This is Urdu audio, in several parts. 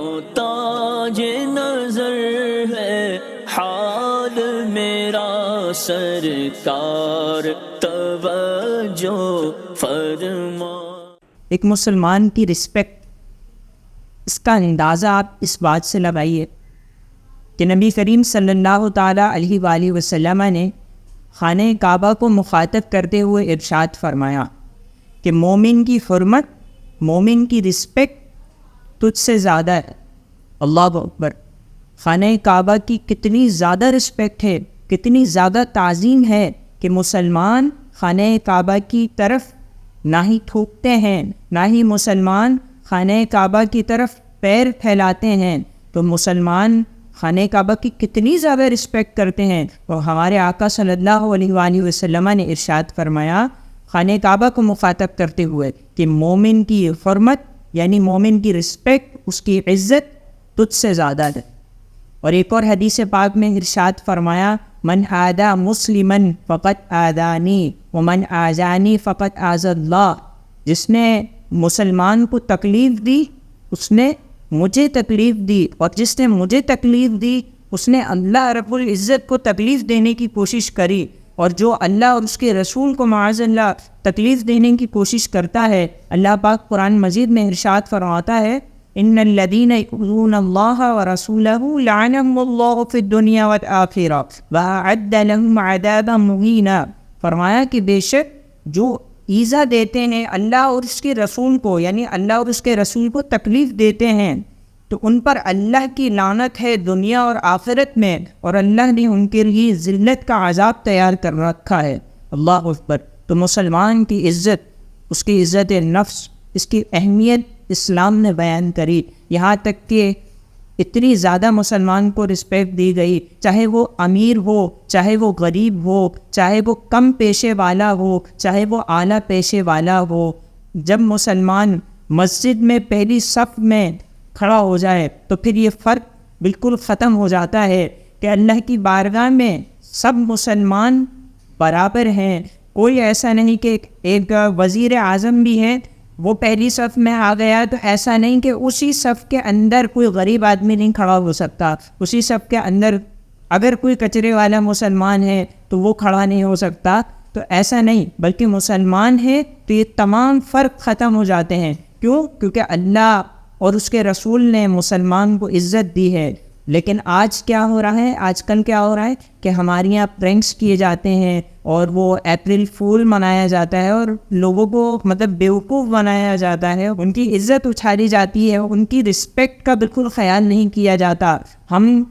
محتاج نظر ہے حال میرا سرکار توجہ فرما۔ ایک مسلمان کی رسپیکٹ، اس کا اندازہ آپ اس بات سے لگائیے کہ نبی کریم صلی اللہ تعالیٰ علیہ وآلہ وسلم نے خانہ کعبہ کو مخاطب کرتے ہوئے ارشاد فرمایا کہ مومن کی حرمت، مومن کی رسپیکٹ تجھ سے زیادہ ہے۔ اللہ اکبر! خانہ کعبہ کی کتنی زیادہ رسپیکٹ ہے، کتنی زیادہ تعظیم ہے کہ مسلمان خانہ کعبہ کی طرف نہ ہی تھوکتے ہیں، نہ ہی مسلمان خانہ کعبہ کی طرف پیر پھیلاتے ہیں، تو مسلمان خانہ کعبہ کی کتنی زیادہ رسپیکٹ کرتے ہیں۔ اور ہمارے آقا صلی اللہ علیہ وآلہ وسلم نے ارشاد فرمایا خانہ کعبہ کو مخاطب کرتے ہوئے کہ مومن کی حرمت یعنی مومن کی رسپیکٹ، اس کی عزت تجھ سے زیادہ ہے۔ اور ایک اور حدیث پاک میں ارشاد فرمایا من آذا مسلما فقد آذانی ومن آذانی فقد آذى اللہ، جس نے مسلمان کو تکلیف دی اس نے مجھے تکلیف دی، اور جس نے مجھے تکلیف دی اس نے اللہ رب العزت کو تکلیف دینے کی کوشش کری، اور جو اللہ اور اس کے رسول کو معاذ اللہ تکلیف دینے کی کوشش کرتا ہے، اللہ پاک قرآن مجید میں ارشاد فرماتا ہے ان الذین یؤذون اللہ ورسولہ لعنهم اللہ فی الدنیا والآخرہ واعد لهم عذابا مہینا۔ فرمایا کہ بے شک جو ایذا دیتے ہیں اللہ اور اس کے رسول کو، یعنی اللہ اور اس کے رسول کو تکلیف دیتے ہیں، تو ان پر اللہ کی لعنت ہے دنیا اور آخرت میں، اور اللہ نے ان کے لیے ذلت کا عذاب تیار کر رکھا ہے۔ اللہ اکبر! تو مسلمان کی عزت، اس کی عزت نفس، اس کی اہمیت اسلام نے بیان کری، یہاں تک کہ اتنی زیادہ مسلمان کو رسپیکٹ دی گئی، چاہے وہ امیر ہو، چاہے وہ غریب ہو، چاہے وہ کم پیشے والا ہو، چاہے وہ اعلیٰ پیشے والا ہو۔ جب مسلمان مسجد میں پہلی صف میں کھڑا ہو جائے تو پھر یہ فرق بالکل ختم ہو جاتا ہے کہ اللہ کی بارگاہ میں سب مسلمان برابر ہیں۔ کوئی ایسا نہیں کہ ایک وزیر اعظم بھی ہے وہ پہلی صف میں آ گیا تو ایسا نہیں کہ اسی صف کے اندر کوئی غریب آدمی نہیں کھڑا ہو سکتا، اسی صف کے اندر اگر کوئی کچرے والا مسلمان ہے تو وہ کھڑا نہیں ہو سکتا، تو ایسا نہیں، بلکہ مسلمان ہے تو یہ تمام فرق ختم ہو جاتے ہیں۔ کیوں؟ کیونکہ اللہ اور اس کے رسول نے مسلمان کو عزت دی ہے۔ لیکن آج کیا ہو رہا ہے، آج کل کیا ہو رہا ہے کہ ہمارے یہاں پرینکس کیے جاتے ہیں اور وہ اپریل فول منایا جاتا ہے اور لوگوں کو بیوقوف بنایا جاتا ہے، ان کی عزت اچھالی جاتی ہے، ان کی رسپیکٹ کا بالکل خیال نہیں کیا جاتا۔ ہم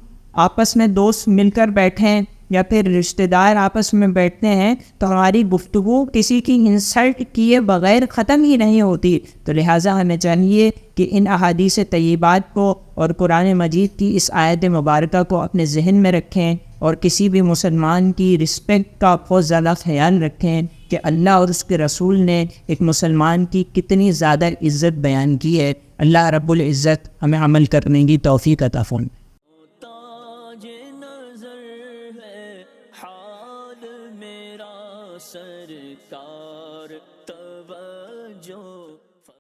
آپس میں دوست مل کر بیٹھیں یا پھر رشتہ دار آپس میں بیٹھتے ہیں تو ہماری گفتگو کسی کی انسلٹ کیے بغیر ختم ہی نہیں ہوتی، تو لہٰذا ہمیں چاہیے کہ ان احادیث طیبات کو اور قرآن مجید کی اس آیت مبارکہ کو اپنے ذہن میں رکھیں، اور کسی بھی مسلمان کی رسپیکٹ کا بہت زیادہ خیال رکھیں کہ اللہ اور اس کے رسول نے ایک مسلمان کی کتنی زیادہ عزت بیان کی ہے۔ اللہ رب العزت ہمیں عمل کرنے کی توفیق عطا فرمائے۔